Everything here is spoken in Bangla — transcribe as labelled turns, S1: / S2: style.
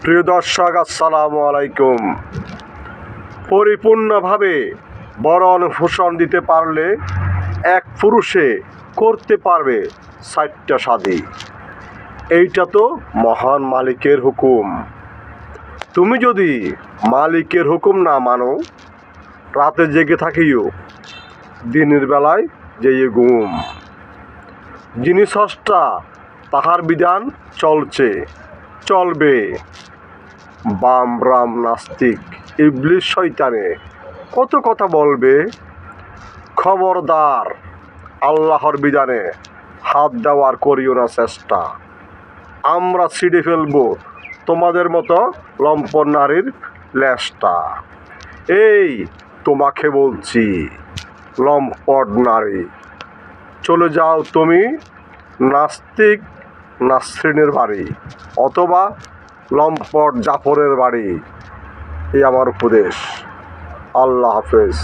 S1: প্রিয় দর্শক, আসসালামু আলাইকুম। পরিপূর্ণভাবে ভরণ পোষণ দিতে পারলে এক পুরুষে করতে পারবে 60টা শাদী। এইটা তো মহান মালিকের হুকুম। তুমি যদি মালিকের হুকুম না মানো, রাতে জেগে থাকিও, দিনের বেলায় যেয়ে ঘুম। যিনি স্রষ্টা তাহার বিধান চলবে। বাম রাম নাস্তিক ইবলিস শয়তানে কত কথা বলবে। খবরদার, আল্লাহর বিধানে হাত দেওয়ার করিও না চেষ্টা। আমরা ছিঁড়ে ফেলবো তোমাদের মতো লম্পট নারীর লেজটা। এই তোমাকে বলছি, লম্পট নারী, চলে যাও তুমি নাস্তিক নাসরিনের বাড়ি, অথবা লম্পট জাফরের বাড়ি। এই আমার উপদেশ। আল্লাহ হাফেজ।